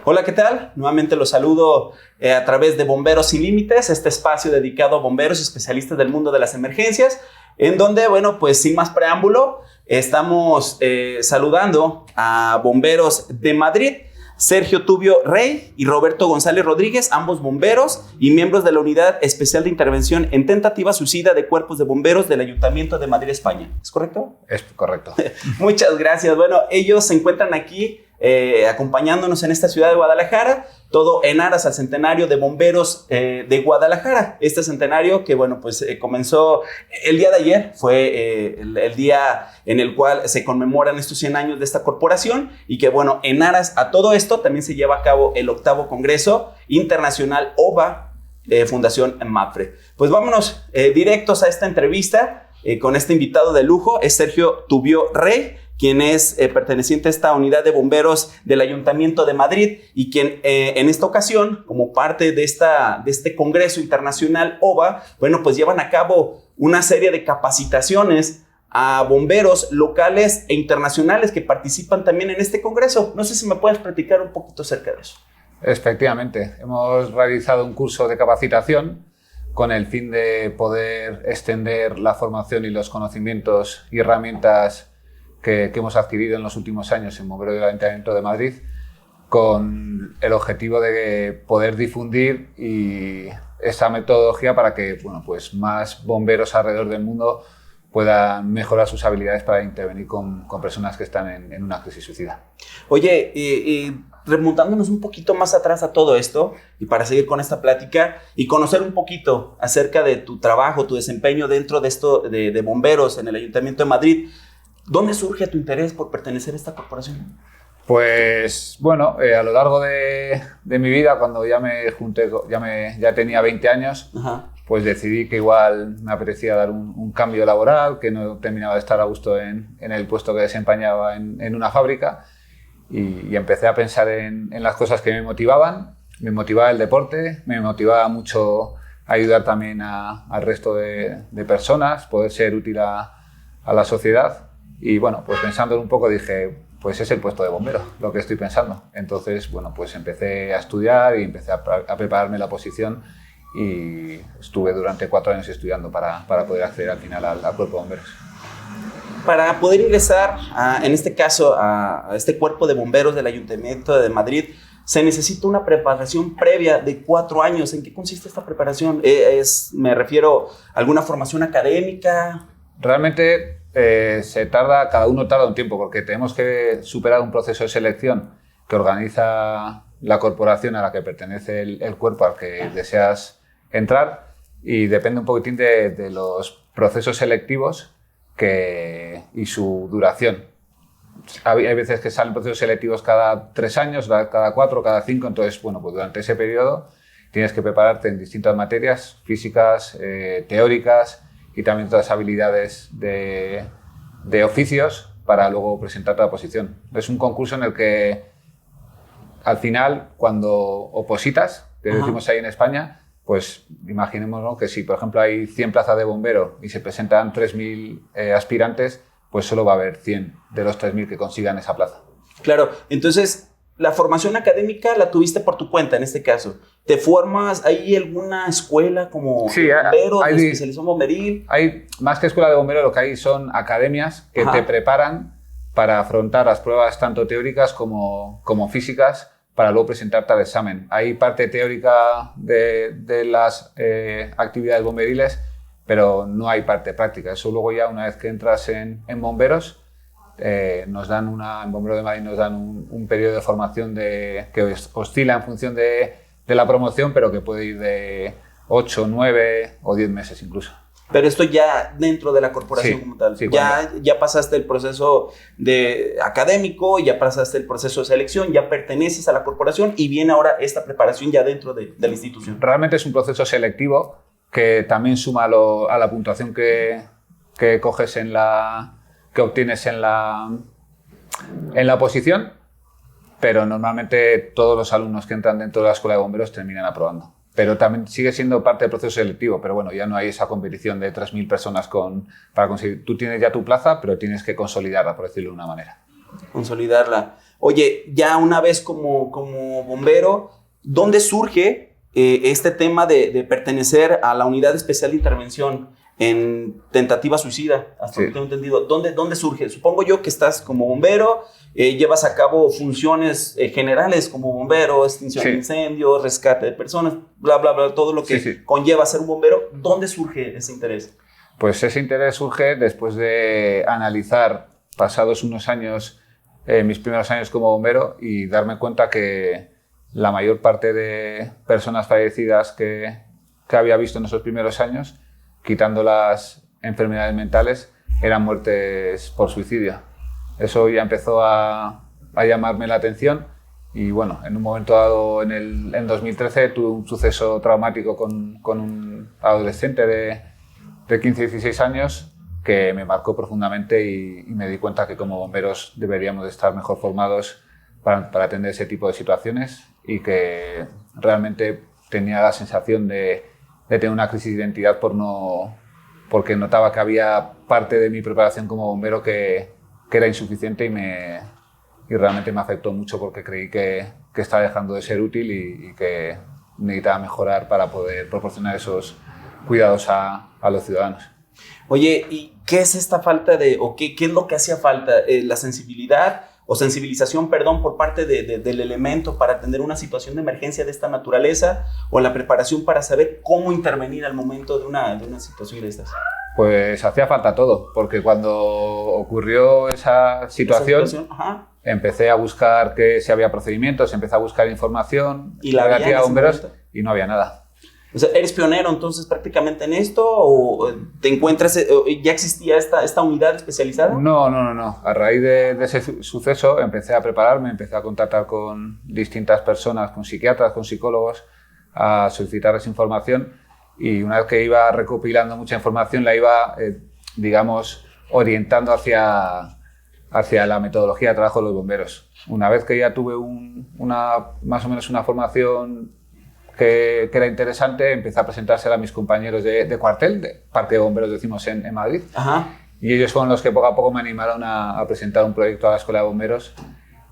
Hola, ¿qué tal? Nuevamente los saludo a través de Bomberos Sin Límites, este espacio dedicado a bomberos y especialistas del mundo de las emergencias, en donde, bueno, pues sin más preámbulo, estamos saludando a bomberos de Madrid, Sergio Tubio Rey y Roberto González Rodríguez, ambos bomberos y miembros de la Unidad Especial de Intervención en Tentativa Suicida de Cuerpos de Bomberos del Ayuntamiento de Madrid, España. ¿Es correcto? Es correcto. Muchas gracias. Bueno, ellos se encuentran aquí acompañándonos en esta ciudad de Guadalajara, todo en aras al centenario de bomberos de Guadalajara. Este centenario que, bueno, pues comenzó el día de ayer, fue el día en el cual se conmemoran estos 100 años de esta corporación y que, bueno, en aras a todo esto también se lleva a cabo el 8º Congreso Internacional OVA Fundación MAPFRE. Pues vámonos directos a esta entrevista con este invitado de lujo, es Sergio Tubio Rey, quien es perteneciente a esta unidad de bomberos del Ayuntamiento de Madrid y quien en esta ocasión, como parte de este Congreso Internacional OVA, bueno, pues llevan a cabo una serie de capacitaciones a bomberos locales e internacionales que participan también en este congreso. No sé si me puedes platicar un poquito acerca de eso. Efectivamente, hemos realizado un curso de capacitación con el fin de poder extender la formación y los conocimientos y herramientas que hemos adquirido en los últimos años en Bomberos del Ayuntamiento de Madrid, con el objetivo de poder difundir esa metodología para que, bueno, pues más bomberos alrededor del mundo puedan mejorar sus habilidades para intervenir con personas que están en una crisis suicida. Oye, remontándonos un poquito más atrás a todo esto y para seguir con esta plática y conocer un poquito acerca de tu trabajo, tu desempeño dentro de esto de bomberos en el Ayuntamiento de Madrid, ¿dónde surge tu interés por pertenecer a esta corporación? Pues bueno, a lo largo de mi vida, cuando ya me junté, ya tenía 20 años, ajá, pues decidí que igual me apetecía dar un cambio laboral, que no terminaba de estar a gusto en el puesto que desempeñaba en una fábrica y empecé a pensar en las cosas que me motivaban. Me motivaba el deporte, me motivaba mucho ayudar también al resto de personas, poder ser útil a la sociedad. Y bueno, pues pensándolo un poco dije, pues es el puesto de bombero, lo que estoy pensando. Entonces, bueno, pues empecé a estudiar y empecé a prepararme la oposición y estuve durante 4 años estudiando para poder acceder al final al cuerpo de bomberos. Para poder ingresar, en este caso, a este cuerpo de bomberos del Ayuntamiento de Madrid, se necesita una preparación previa de 4 años. ¿En qué consiste esta preparación? Me refiero a alguna formación académica. Realmente cada uno tarda un tiempo porque tenemos que superar un proceso de selección que organiza la corporación a la que pertenece el cuerpo al que deseas entrar y depende un poquitín de los procesos selectivos y su duración. Hay veces que salen procesos selectivos cada 3 años, cada 4, cada 5, entonces, bueno, pues durante ese periodo tienes que prepararte en distintas materias físicas, teóricas, y también otras habilidades de oficios para luego presentarte a la oposición. Es un concurso en el que al final, cuando opositas, que decimos ahí en España, pues imaginemos, ¿no?, que si por ejemplo hay 100 plazas de bombero y se presentan 3.000 aspirantes, pues solo va a haber 100 de los 3.000 que consigan esa plaza. Claro, entonces la formación académica la tuviste por tu cuenta en este caso. ¿Te formas? ¿Hay alguna escuela como bombero, de especialización bomberil? Hay más que escuela de bomberos, lo que hay son academias que te preparan para afrontar las pruebas tanto teóricas como físicas para luego presentarte al examen. Hay parte teórica de las actividades bomberiles, pero no hay parte práctica. Eso luego ya una vez que entras en bomberos, nos dan en Bomberos de Madrid nos dan un periodo de formación que oscila en función de la promoción, pero que puede ir de 8, 9 o 10 meses incluso. Pero esto ya dentro de la corporación como tal. Sí, ya pasaste el proceso académico, ya pasaste el proceso de selección, ya perteneces a la corporación y viene ahora esta preparación ya dentro de la institución. Realmente es un proceso selectivo que también suma a la puntuación que coges que obtienes en la oposición, pero normalmente todos los alumnos que entran dentro de la escuela de bomberos terminan aprobando. Pero también sigue siendo parte del proceso selectivo, pero bueno, ya no hay esa competición de 3.000 personas para conseguir. Tú tienes ya tu plaza, pero tienes que consolidarla, por decirlo de una manera. Consolidarla. Oye, ya una vez como bombero, ¿dónde surge este tema de pertenecer a la Unidad Especial de Intervención en tentativa suicida? Hasta lo que tengo entendido. ¿Dónde surge? Supongo yo que estás como bombero, llevas a cabo funciones generales como bombero, extinción de incendios, rescate de personas, bla, bla, bla, todo lo que conlleva ser un bombero. ¿Dónde surge ese interés? Pues ese interés surge después de analizar, pasados unos años, mis primeros años como bombero, y darme cuenta que la mayor parte de personas fallecidas que había visto en esos primeros años, quitando las enfermedades mentales, eran muertes por suicidio. Eso ya empezó a llamarme la atención y bueno, en un momento dado, en 2013, tuve un suceso traumático con un adolescente de 15-16 años que me marcó profundamente y me di cuenta que como bomberos deberíamos de estar mejor formados para atender ese tipo de situaciones, y que realmente tenía la sensación de tener una crisis de identidad porque notaba que había parte de mi preparación como bombero que era insuficiente, y realmente me afectó mucho porque creí que estaba dejando de ser útil y que necesitaba mejorar para poder proporcionar esos cuidados a los ciudadanos. Oye, ¿y qué es esta falta o qué es lo que hacía falta? ¿La sensibilidad o sensibilización, perdón, por parte del elemento para atender una situación de emergencia de esta naturaleza, o la preparación para saber cómo intervenir al momento de una situación de estas? Pues hacía falta todo, porque cuando ocurrió esa situación empecé a buscar si había procedimientos, empecé a buscar información relativa a bomberos y no había nada. O sea, ¿eres pionero entonces prácticamente en esto, o te encuentras, ya existía esta unidad especializada? No. A raíz de ese suceso empecé a prepararme, empecé a contactar con distintas personas, con psiquiatras, con psicólogos, a solicitarles información, y una vez que iba recopilando mucha información la iba, digamos, orientando hacia la metodología de trabajo de los bomberos. Una vez que ya tuve más o menos una formación que era interesante, empecé a presentársela a mis compañeros de cuartel, de Parque de Bomberos decimos en Madrid. Y ellos fueron los que poco a poco me animaron a presentar un proyecto a la Escuela de Bomberos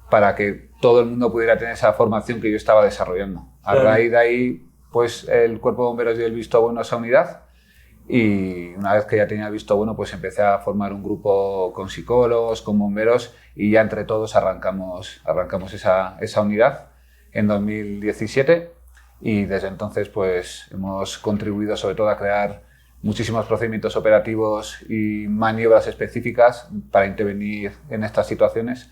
para que todo el mundo pudiera tener esa formación que yo estaba desarrollando. A raíz de ahí, pues el Cuerpo de Bomberos dio el visto bueno a esa unidad, y una vez que ya tenía el visto bueno, pues empecé a formar un grupo con psicólogos, con bomberos, y ya entre todos arrancamos esa unidad en 2017. Y desde entonces pues hemos contribuido sobre todo a crear muchísimos procedimientos operativos y maniobras específicas para intervenir en estas situaciones,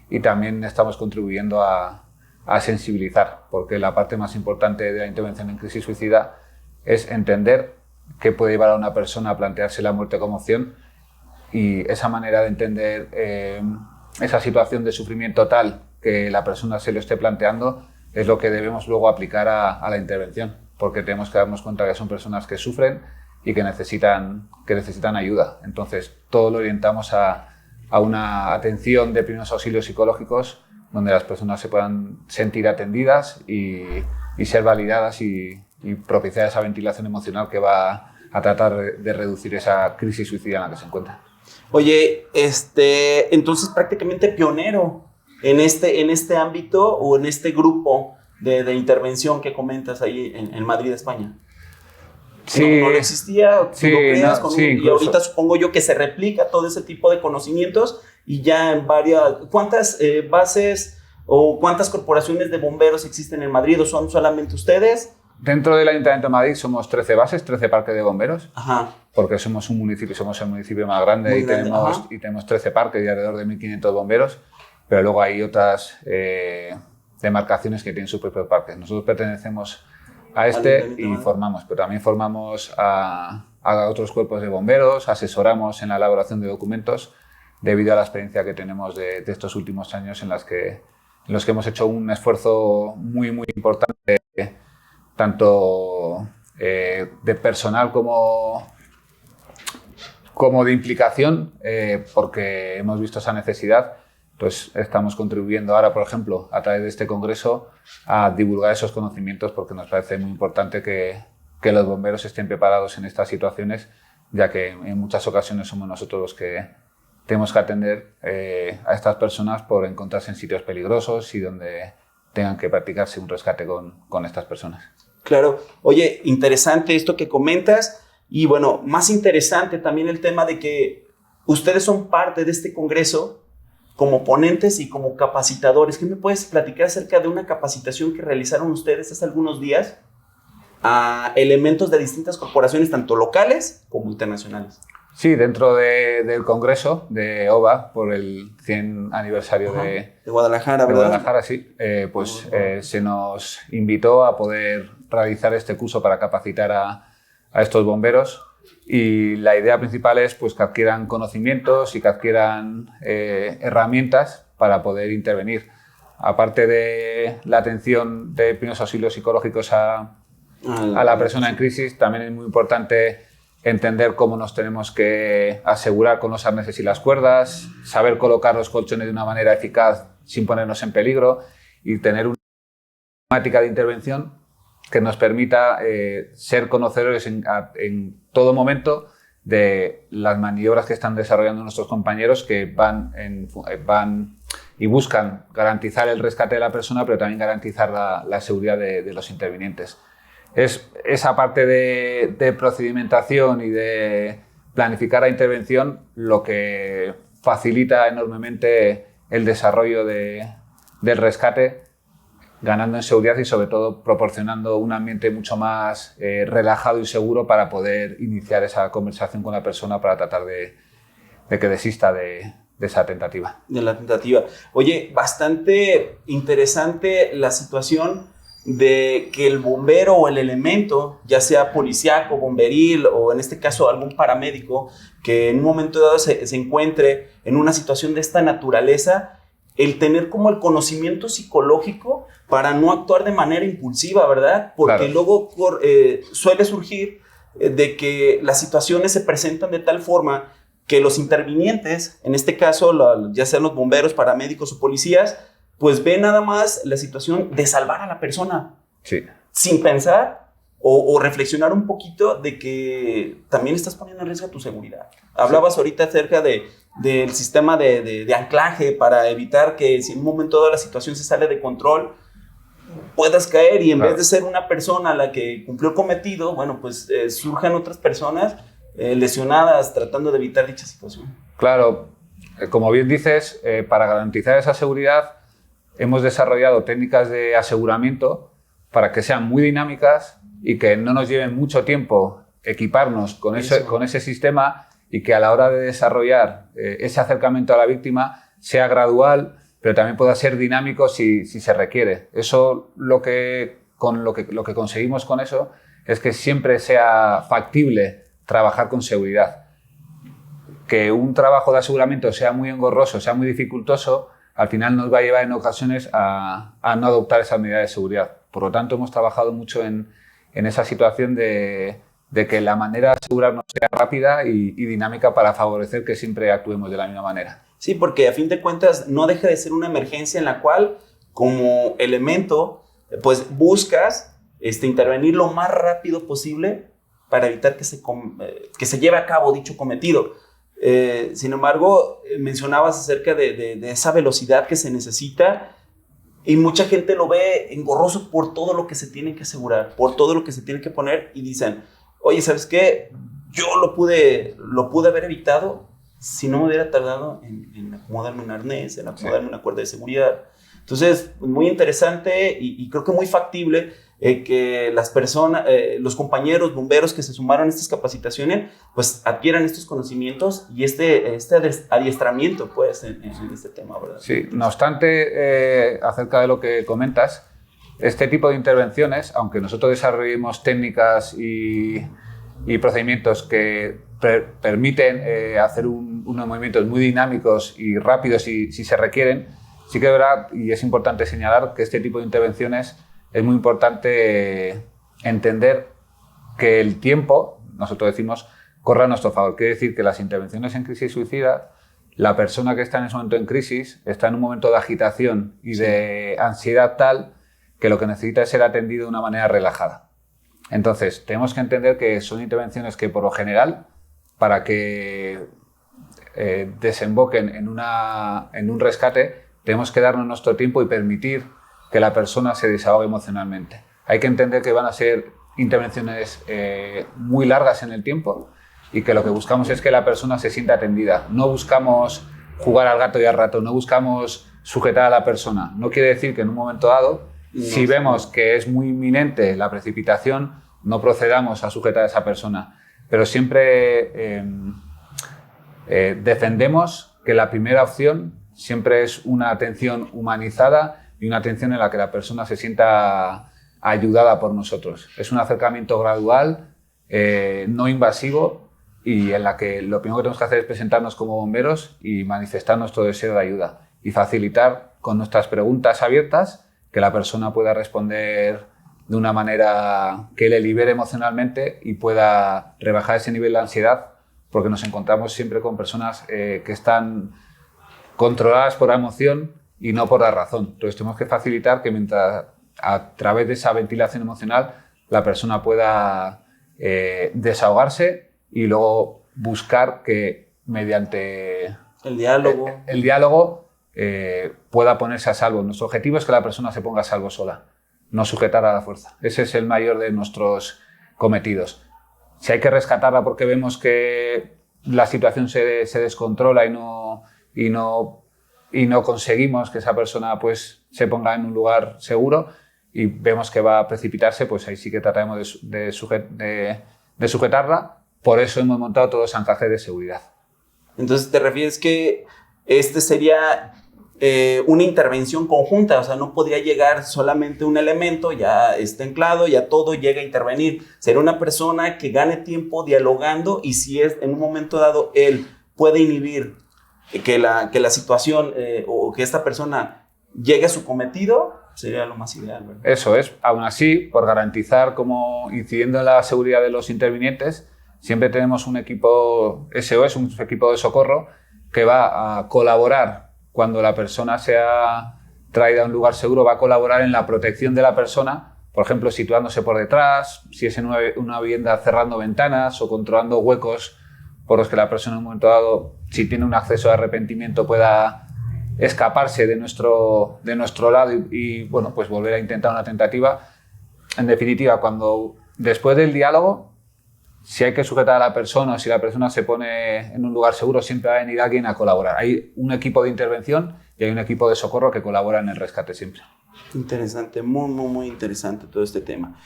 y también estamos contribuyendo a sensibilizar, porque la parte más importante de la intervención en crisis suicida es entender qué puede llevar a una persona a plantearse la muerte como opción, y esa manera de entender esa situación de sufrimiento tal que la persona se lo esté planteando es lo que debemos luego aplicar a la intervención, porque tenemos que darnos cuenta que son personas que sufren y que necesitan ayuda. Entonces, todo lo orientamos a una atención de primeros auxilios psicológicos, donde las personas se puedan sentir atendidas y ser validadas y propiciar esa ventilación emocional que va a tratar de reducir esa crisis suicida en la que se encuentra. Oye, entonces prácticamente pionero en este ámbito, o en este grupo de intervención que comentas ahí en Madrid, España. Sí. ¿No existía? Sí, y ahorita supongo yo que se replica todo ese tipo de conocimientos, y ya en ¿cuántas bases o cuántas corporaciones de bomberos existen en Madrid, o son solamente ustedes? Dentro del Ayuntamiento de Madrid somos 13 bases, 13 parques de bomberos, porque somos un municipio, somos el municipio más grande, y tenemos 13 parques y alrededor de 1.500 bomberos, pero luego hay otras demarcaciones que tienen sus propios parques. Nosotros pertenecemos a y formamos, pero también formamos a otros cuerpos de bomberos, asesoramos en la elaboración de documentos, debido a la experiencia que tenemos de estos últimos años en los que hemos hecho un esfuerzo muy, muy importante, tanto de personal como de implicación, porque hemos visto esa necesidad. Pues estamos contribuyendo ahora, por ejemplo, a través de este congreso, a divulgar esos conocimientos, porque nos parece muy importante que los bomberos estén preparados en estas situaciones, ya que en muchas ocasiones somos nosotros los que tenemos que atender a estas personas por encontrarse en sitios peligrosos y donde tengan que practicarse un rescate con estas personas. Claro. Oye, interesante esto que comentas y bueno, más interesante también el tema de que ustedes son parte de este congreso como ponentes y como capacitadores. ¿Qué me puedes platicar acerca de una capacitación que realizaron ustedes hace algunos días a elementos de distintas corporaciones, tanto locales como internacionales? Sí, dentro del Congreso de OVA, por el 100 aniversario de Guadalajara, ¿verdad? De Guadalajara, sí. Se nos invitó a poder realizar este curso para capacitar a estos bomberos y la idea principal es pues, que adquieran conocimientos y que adquieran herramientas para poder intervenir. Aparte de la atención de primeros auxilios psicológicos a la persona en crisis, también es muy importante entender cómo nos tenemos que asegurar con los arneses y las cuerdas, saber colocar los colchones de una manera eficaz sin ponernos en peligro y tener una temática de intervención que nos permita ser conocedores en todo momento de las maniobras que están desarrollando nuestros compañeros que van y buscan garantizar el rescate de la persona, pero también garantizar la seguridad de los intervinientes. Es esa parte de procedimentación y de planificar la intervención lo que facilita enormemente el desarrollo del rescate, ganando en seguridad y sobre todo proporcionando un ambiente mucho más relajado y seguro para poder iniciar esa conversación con la persona para tratar de que desista de esa tentativa. De la tentativa. Oye, bastante interesante la situación de que el bombero o el elemento, ya sea policíaco, bomberil o en este caso algún paramédico, que en un momento dado se encuentre en una situación de esta naturaleza, el tener como el conocimiento psicológico para no actuar de manera impulsiva, ¿verdad? Porque claro, luego suele surgir de que las situaciones se presentan de tal forma que los intervinientes, en este caso ya sean los bomberos, paramédicos o policías, pues ven nada más la situación de salvar a la persona, sí, sin pensar o reflexionar un poquito de que también estás poniendo en riesgo tu seguridad. Hablabas sí, ahorita acerca del sistema de anclaje para evitar que si en un momento dado la situación se sale de control, puedas caer y en vez de ser una persona la que cumplió el cometido, bueno, pues surjan otras personas lesionadas tratando de evitar dicha situación. Claro, como bien dices, para garantizar esa seguridad hemos desarrollado técnicas de aseguramiento para que sean muy dinámicas y que no nos lleven mucho tiempo equiparnos con ese sistema y que a la hora de desarrollar ese acercamiento a la víctima sea gradual, pero también pueda ser dinámico si se requiere. Eso lo que conseguimos con eso es que siempre sea factible trabajar con seguridad. Que un trabajo de aseguramiento sea muy engorroso, sea muy dificultoso, al final nos va a llevar en ocasiones a no adoptar esas medidas de seguridad. Por lo tanto, hemos trabajado mucho en esa situación de que la manera de asegurarnos sea rápida y dinámica para favorecer que siempre actuemos de la misma manera. Sí, porque a fin de cuentas no deja de ser una emergencia en la cual, como elemento, pues buscas intervenir lo más rápido posible para evitar que se lleve a cabo dicho cometido. Sin embargo, mencionabas acerca de esa velocidad que se necesita y mucha gente lo ve engorroso por todo lo que se tiene que asegurar, por todo lo que se tiene que poner y dicen, oye, ¿sabes qué? Yo lo pude haber evitado si no me hubiera tardado en acomodarme un arnés, en acomodarme una cuerda de seguridad. Entonces, muy interesante y creo que muy factible que las personas, los compañeros bomberos que se sumaron a estas capacitaciones, pues adquieran estos conocimientos y este adiestramiento, pues, en este tema, ¿verdad? Sí, no obstante, acerca de lo que comentas, este tipo de intervenciones, aunque nosotros desarrollemos técnicas y procedimientos que permiten hacer unos movimientos muy dinámicos y rápidos si se requieren, sí que es verdad y es importante señalar que este tipo de intervenciones es muy importante entender que el tiempo, nosotros decimos, corre a nuestro favor. Quiere decir que las intervenciones en crisis suicida, la persona que está en ese momento en crisis está en un momento de agitación y de ansiedad tal que lo que necesita es ser atendido de una manera relajada. Entonces, tenemos que entender que son intervenciones que, por lo general, para que desemboquen en un rescate, tenemos que darnos nuestro tiempo y permitir que la persona se desahogue emocionalmente. Hay que entender que van a ser intervenciones muy largas en el tiempo y que lo que buscamos es que la persona se sienta atendida. No buscamos jugar al gato y al ratón, no buscamos sujetar a la persona. No quiere decir que en un momento dado, si vemos que es muy inminente la precipitación, no procedamos a sujetar a esa persona. Pero siempre defendemos que la primera opción siempre es una atención humanizada y una atención en la que la persona se sienta ayudada por nosotros. Es un acercamiento gradual, no invasivo, y en la que lo primero que tenemos que hacer es presentarnos como bomberos y manifestar nuestro deseo de ayuda y facilitar con nuestras preguntas abiertas que la persona pueda responder de una manera que le libere emocionalmente y pueda rebajar ese nivel de ansiedad, porque nos encontramos siempre con personas que están controladas por la emoción y no por la razón. Entonces tenemos que facilitar que mientras a través de esa ventilación emocional la persona pueda desahogarse y luego buscar que mediante el diálogo pueda ponerse a salvo. Nuestro objetivo es que la persona se ponga a salvo sola, no sujetar a la fuerza. Ese es el mayor de nuestros cometidos. Si hay que rescatarla porque vemos que la situación se descontrola y no conseguimos que esa persona pues, se ponga en un lugar seguro y vemos que va a precipitarse, pues ahí sí que trataremos de sujetarla. Por eso hemos montado todos los anclajes de seguridad. Entonces, ¿te refieres que este sería una intervención conjunta? O sea, no podría llegar solamente un elemento, ya está anclado, ya todo llega a intervenir. Sería una persona que gane tiempo dialogando y si es en un momento dado él puede inhibir que la situación o que esta persona llegue a su cometido, sería lo más ideal, ¿verdad? Eso es. Aún así, por garantizar, como incidiendo en la seguridad de los intervinientes, siempre tenemos un equipo SOS, un equipo de socorro, que va a colaborar cuando la persona sea traída a un lugar seguro, va a colaborar en la protección de la persona, por ejemplo, situándose por detrás, si es en una vivienda cerrando ventanas o controlando huecos por los que la persona en un momento dado, si tiene un acceso de arrepentimiento, pueda escaparse de nuestro lado y bueno, pues volver a intentar una tentativa. En definitiva, después del diálogo, si hay que sujetar a la persona o si la persona se pone en un lugar seguro, siempre va a venir alguien a colaborar. Hay un equipo de intervención y hay un equipo de socorro que colabora en el rescate siempre. Interesante, muy, muy, muy interesante todo este tema.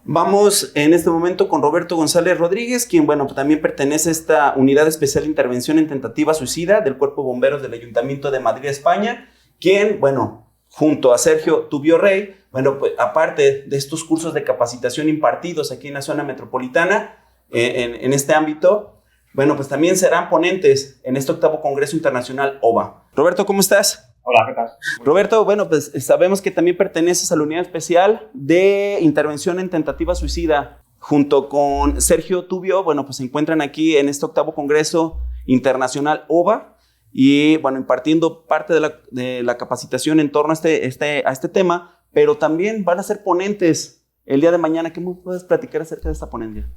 Vamos en este momento con Roberto González Rodríguez, quien, bueno, también pertenece a esta Unidad Especial de Intervención en Tentativa Suicida del Cuerpo de Bomberos del Ayuntamiento de Madrid, España, quien, bueno, junto a Sergio Tubio Rey, bueno, pues aparte de estos cursos de capacitación impartidos aquí en la zona metropolitana, en este ámbito, bueno, pues también serán ponentes en este 8º Congreso Internacional OVA. Roberto, ¿cómo estás? Hola, ¿qué tal? Roberto, bueno, pues sabemos que también perteneces a la Unidad Especial de Intervención en Tentativa Suicida. Junto con Sergio Tubio, bueno, pues se encuentran aquí en este 8º Congreso Internacional OVA y, bueno, impartiendo parte de la capacitación en torno a este tema, pero también van a ser ponentes el día de mañana. ¿Qué me puedes platicar acerca de esta ponencia?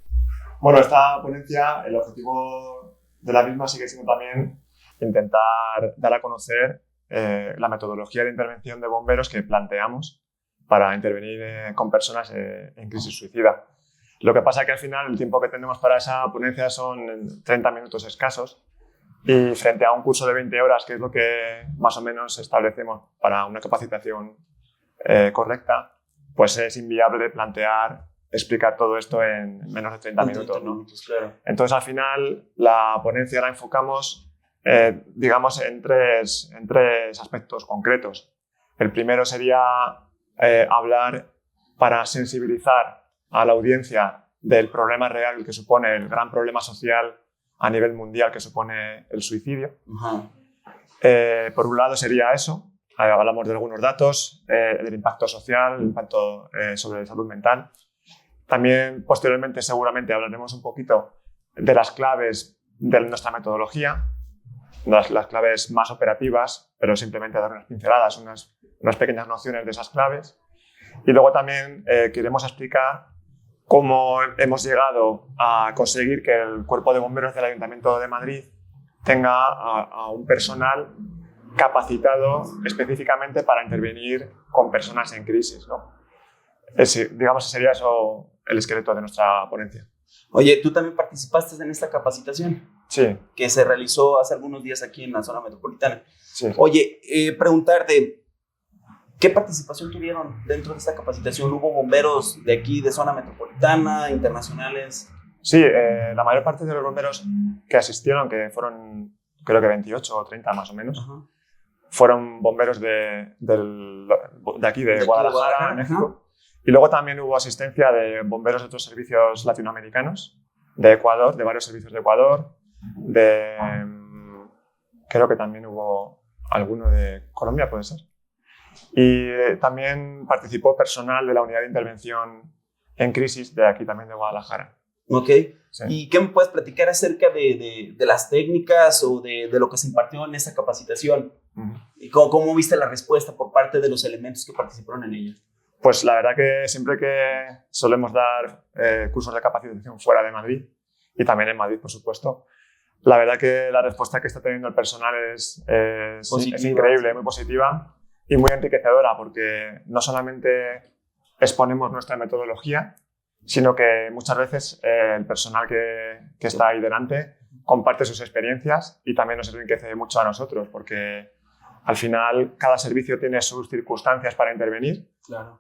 Bueno, esta ponencia, el objetivo de la misma sigue siendo también intentar dar a conocer la metodología de intervención de bomberos que planteamos para intervenir con personas en crisis suicida. Lo que pasa es que al final el tiempo que tenemos para esa ponencia son 30 minutos escasos y frente a un curso de 20 horas, que es lo que más o menos establecemos para una capacitación correcta, pues es inviable explicar todo esto en menos de 30 minutos, ¿no? Claro. Entonces, al final, la ponencia la enfocamos, digamos, en tres aspectos concretos. El primero sería hablar para sensibilizar a la audiencia del problema real que supone, el gran problema social a nivel mundial que supone el suicidio. Uh-huh. Por un lado sería eso, hablamos de algunos datos, del impacto social, el impacto sobre la salud mental. También, posteriormente, seguramente hablaremos un poquito de las claves de nuestra metodología, las claves más operativas, pero simplemente dar unas pinceladas, unas pequeñas nociones de esas claves. Y luego también queremos explicar cómo hemos llegado a conseguir que el Cuerpo de Bomberos del Ayuntamiento de Madrid tenga a un personal capacitado específicamente para intervenir con personas en crisis, ¿no? Digamos que sería eso el esqueleto de nuestra ponencia. Oye, ¿tú también participaste en esta capacitación? Sí. Que se realizó hace algunos días aquí en la zona metropolitana. Sí. Oye, preguntarte, ¿qué participación tuvieron dentro de esta capacitación? ¿Hubo bomberos de aquí, de zona metropolitana, internacionales? Sí, la mayor parte de los bomberos que asistieron, que fueron creo que 28 o 30 más o menos, Ajá. fueron bomberos de aquí, de Guadalajara, México. Y luego también hubo asistencia de bomberos de otros servicios latinoamericanos, de Ecuador, de varios servicios de Ecuador, creo que también hubo alguno de Colombia, puede ser. Y también participó personal de la unidad de intervención en crisis de aquí también de Guadalajara. Ok. Sí. ¿Y qué me puedes platicar acerca de las técnicas o de lo que se impartió en esta capacitación? ¿Y cómo viste la respuesta por parte de los elementos que participaron en ella? Pues la verdad que siempre que solemos dar cursos de capacitación fuera de Madrid y también en Madrid, por supuesto, la verdad que la respuesta que está teniendo el personal es increíble, muy positiva y muy enriquecedora, porque no solamente exponemos nuestra metodología, sino que muchas veces el personal que está ahí delante comparte sus experiencias y también nos enriquece mucho a nosotros, porque al final cada servicio tiene sus circunstancias para intervenir. Claro.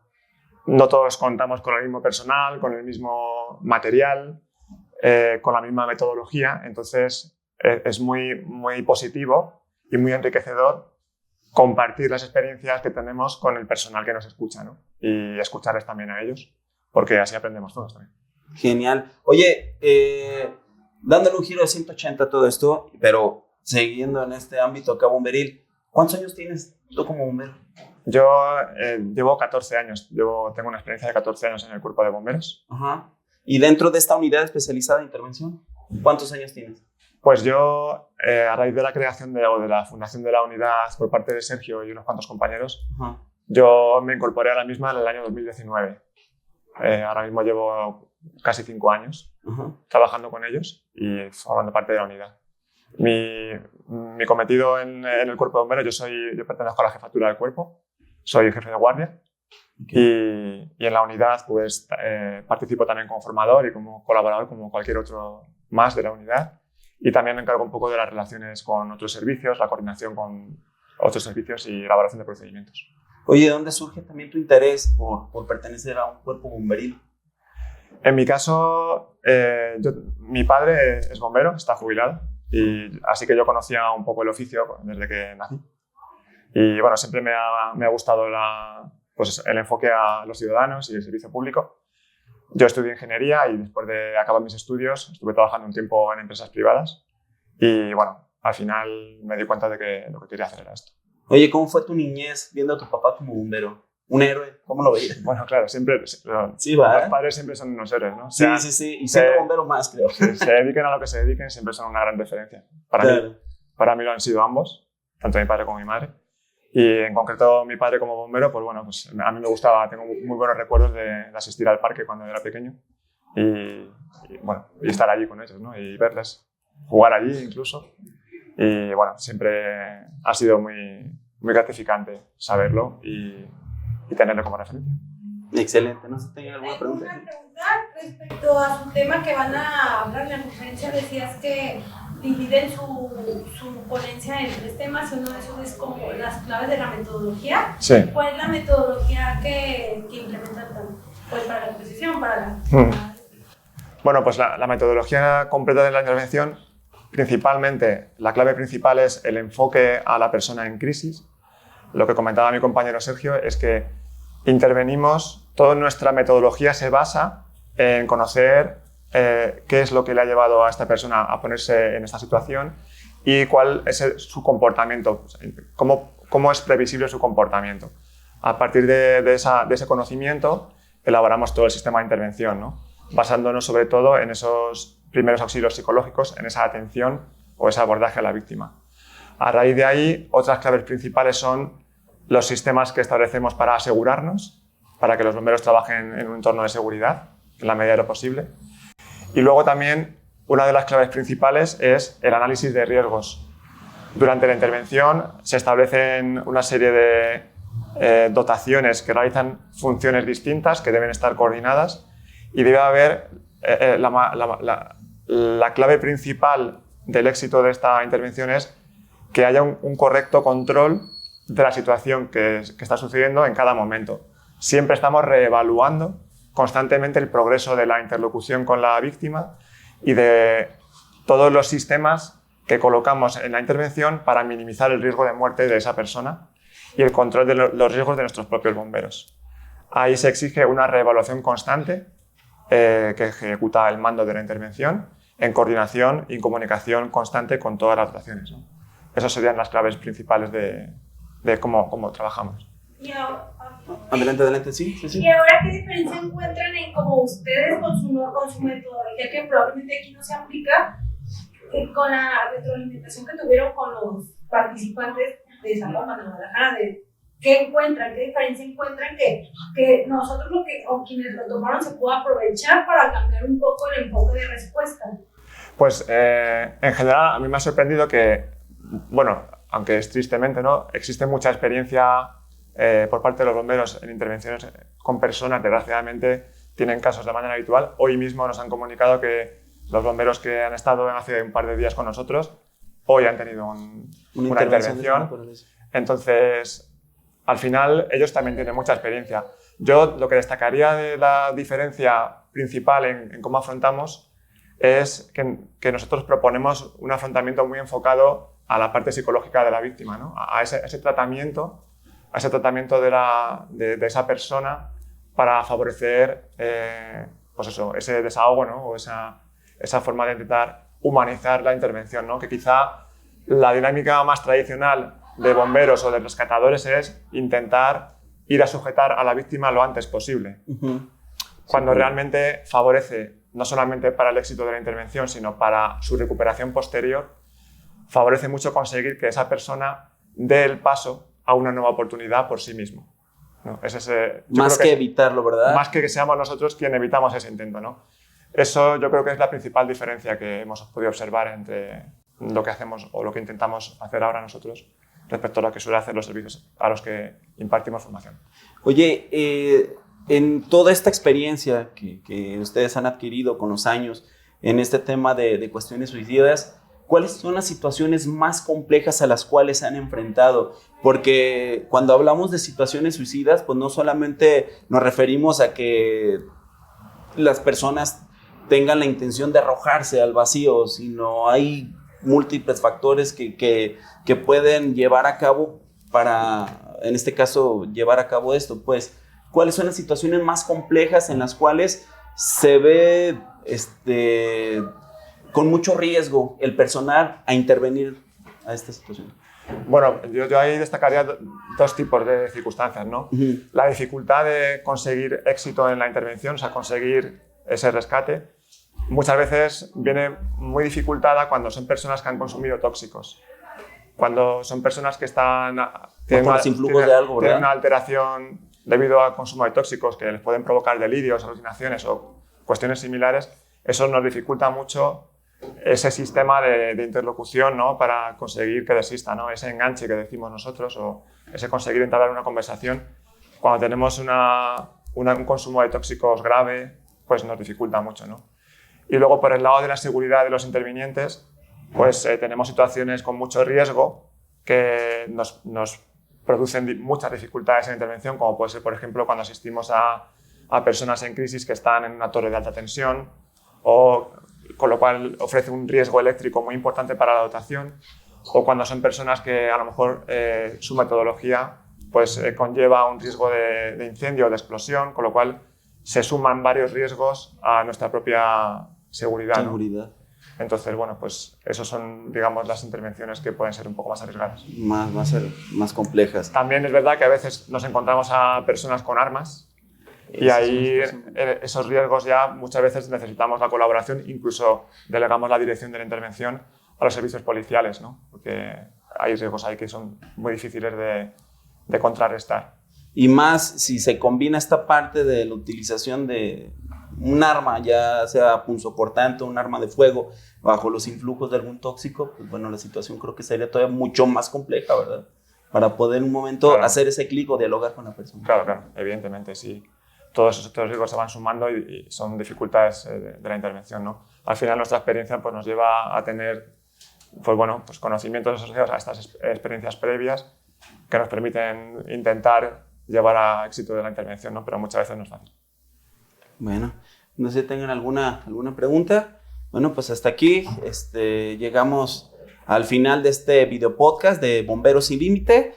No todos contamos con el mismo personal, con el mismo material, con la misma metodología, entonces es muy, muy positivo y muy enriquecedor compartir las experiencias que tenemos con el personal que nos escucha, ¿no? Y escucharles también a ellos, porque así aprendemos todos también. Genial. Oye, dándole un giro de 180 a todo esto, pero siguiendo en este ámbito acá bomberil, ¿cuántos años tienes tú como bombero? Yo llevo 14 años, tengo una experiencia de 14 años en el cuerpo de bomberos. Ajá. ¿Y dentro de esta unidad especializada de intervención, cuántos años tienes? Pues yo, a raíz de la creación de la fundación de la unidad por parte de Sergio y unos cuantos compañeros, Ajá. yo me incorporé a la misma en el año 2019. Ahora mismo llevo casi 5 años trabajando con ellos y formando parte de la unidad. Mi cometido en el cuerpo de bomberos, yo pertenezco a la jefatura del cuerpo, soy jefe de guardia. Okay. Y en la unidad pues participo también como formador y como colaborador como cualquier otro más de la unidad, y también me encargo un poco de las relaciones con otros servicios, la coordinación con otros servicios y elaboración de procedimientos. Oye, ¿de dónde surge también tu interés por pertenecer a un cuerpo bomberil? En mi caso, mi padre es bombero, está jubilado, y así que yo conocía un poco el oficio desde que nací. Y bueno, siempre me ha gustado el enfoque a los ciudadanos y el servicio público. Yo estudié ingeniería y después de acabar mis estudios estuve trabajando un tiempo en empresas privadas y bueno, al final me di cuenta de que lo que quería hacer era esto. Oye, ¿cómo fue tu niñez viendo a tu papá como bombero? ¿Un héroe? ¿Cómo lo veías? Bueno, claro, siempre sí, ¿va? Los padres siempre son unos héroes, ¿no? Sí, sí, y siendo bombero más, creo. Se dediquen a lo que se dediquen, siempre son una gran referencia. Para mí lo han sido ambos, tanto mi padre como mi madre. Y en concreto mi padre como bombero, pues bueno, pues a mí me gustaba, tengo muy buenos recuerdos de asistir al parque cuando era pequeño y estar allí con ellos, ¿no? Y verles, jugar allí incluso. Y bueno, siempre ha sido muy, muy gratificante saberlo y tenerlo como referencia. Excelente, no sé si tienen alguna pregunta. Una pregunta respecto a su tema que van a hablar en la conferencia. Decías que dividen su ponencia en 3 temas y uno de esos es como las claves de la metodología. Sí. ¿Cuál es la metodología que implementan pues, para la exposición? Bueno, pues la metodología completa de la intervención, principalmente, la clave principal es el enfoque a la persona en crisis. Lo que comentaba mi compañero Sergio es que intervenimos, toda nuestra metodología se basa en conocer qué es lo que le ha llevado a esta persona a ponerse en esta situación y cuál es su comportamiento, cómo es previsible su comportamiento. A partir de ese conocimiento elaboramos todo el sistema de intervención, ¿no? Basándonos sobre todo en esos primeros auxilios psicológicos, en esa atención o ese abordaje a la víctima. A raíz de ahí, otras claves principales son los sistemas que establecemos para asegurarnos, para que los bomberos trabajen en un entorno de seguridad, en la medida de lo posible. Y luego también una de las claves principales es el análisis de riesgos. Durante la intervención se establecen una serie de dotaciones que realizan funciones distintas que deben estar coordinadas y debe haber la clave principal del éxito de esta intervención es que haya un correcto control de la situación que está sucediendo en cada momento. Siempre estamos reevaluando constantemente el progreso de la interlocución con la víctima y de todos los sistemas que colocamos en la intervención para minimizar el riesgo de muerte de esa persona y el control de los riesgos de nuestros propios bomberos. Ahí se exige una reevaluación constante que ejecuta el mando de la intervención en coordinación y en comunicación constante con todas las dotaciones, ¿no? Esas serían las claves principales de cómo trabajamos. Adelante, sí. ¿Y ahora qué diferencia encuentran en cómo ustedes con su metodología, que probablemente aquí no se aplica, con la retroalimentación que tuvieron con los participantes de Saloma, de Guadalajara, qué diferencia encuentran que nosotros o quienes lo tomaron se pueda aprovechar para cambiar un poco el enfoque de respuesta? Pues en general a mí me ha sorprendido que, bueno, aunque es tristemente, ¿no?, existe mucha experiencia por parte de los bomberos en intervenciones con personas. Desgraciadamente tienen casos de manera habitual. Hoy mismo nos han comunicado que los bomberos que han estado hace un par de días con nosotros hoy han tenido una intervención. Entonces, al final, ellos también tienen mucha experiencia. Yo lo que destacaría de la diferencia principal en cómo afrontamos es que nosotros proponemos un afrontamiento muy enfocado a la parte psicológica de la víctima, ¿no? A ese tratamiento de esa persona para favorecer pues eso, ese desahogo, ¿no?, o esa forma de intentar humanizar la intervención, ¿no? Que quizá la dinámica más tradicional de bomberos o de rescatadores es intentar ir a sujetar a la víctima lo antes posible, cuando realmente favorece, no solamente para el éxito de la intervención, sino para su recuperación posterior, favorece mucho conseguir que esa persona dé el paso a una nueva oportunidad por sí mismo, ¿no? Más que evitarlo, ¿verdad? Más que seamos nosotros quienes evitamos ese intento, ¿no? Eso yo creo que es la principal diferencia que hemos podido observar entre lo que hacemos o lo que intentamos hacer ahora nosotros respecto a lo que suelen hacer los servicios a los que impartimos formación. Oye, en toda esta experiencia que ustedes han adquirido con los años en este tema de cuestiones suicidas, ¿cuáles son las situaciones más complejas a las cuales se han enfrentado? Porque cuando hablamos de situaciones suicidas, pues no solamente nos referimos a que las personas tengan la intención de arrojarse al vacío, sino hay múltiples factores que pueden llevar a cabo para, en este caso, llevar a cabo esto. Pues, ¿cuáles son las situaciones más complejas en las cuales se ve con mucho riesgo el personal a intervenir a esta situación? Bueno, yo ahí destacaría dos tipos de circunstancias, ¿no? La dificultad de conseguir éxito en la intervención, o sea, conseguir ese rescate, muchas veces viene muy dificultada cuando son personas que han consumido tóxicos. Cuando son personas que tienen una alteración debido al consumo de tóxicos que les pueden provocar delirios, alucinaciones o cuestiones similares, eso nos dificulta mucho ese sistema de interlocución, ¿no?, para conseguir que desista, ¿no?, ese enganche que decimos nosotros, o ese conseguir entablar una conversación. Cuando tenemos un consumo de tóxicos grave, pues nos dificulta mucho, ¿no? Y luego, por el lado de la seguridad de los intervinientes, pues tenemos situaciones con mucho riesgo que nos producen muchas dificultades en la intervención, como puede ser, por ejemplo, cuando asistimos a personas en crisis que están en una torre de alta tensión, o con lo cual ofrece un riesgo eléctrico muy importante para la dotación, o cuando son personas que a lo mejor su metodología pues, conlleva un riesgo de incendio o de explosión, con lo cual se suman varios riesgos a nuestra propia seguridad, ¿no? Entonces, bueno, pues esos son, digamos, las intervenciones que pueden ser un poco más arriesgadas. Más complejas. También es verdad que a veces nos encontramos a personas con armas y ahí esos riesgos ya muchas veces necesitamos la colaboración, incluso delegamos la dirección de la intervención a los servicios policiales, ¿no? Porque hay riesgos ahí que son muy difíciles de contrarrestar. Y más si se combina esta parte de la utilización de un arma, ya sea punzocortante, un arma de fuego, bajo los influjos de algún tóxico, pues bueno, la situación creo que sería todavía mucho más compleja, ¿verdad? Para poder en un momento hacer ese clic o dialogar con la persona. Claro, evidentemente, sí. Todos esos riesgos se van sumando y son dificultades de la intervención, ¿no? Al final nuestra experiencia pues, nos lleva a tener pues conocimientos asociados a estas experiencias previas que nos permiten intentar llevar a éxito de la intervención, ¿no? Pero muchas veces no es fácil. Bueno, no sé si tengan alguna pregunta. Bueno, pues hasta aquí llegamos al final de este video podcast de Bomberos Sin Límite.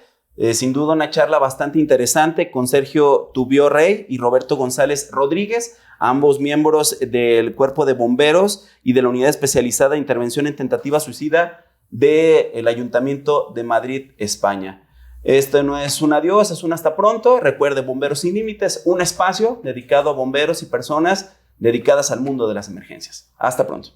Sin duda una charla bastante interesante con Sergio Tubio Rey y Roberto González Rodríguez, ambos miembros del Cuerpo de Bomberos y de la Unidad Especializada de Intervención en Tentativa Suicida del Ayuntamiento de Madrid, España. Esto no es un adiós, es un hasta pronto. Recuerde, Bomberos Sin Límites, un espacio dedicado a bomberos y personas dedicadas al mundo de las emergencias. Hasta pronto.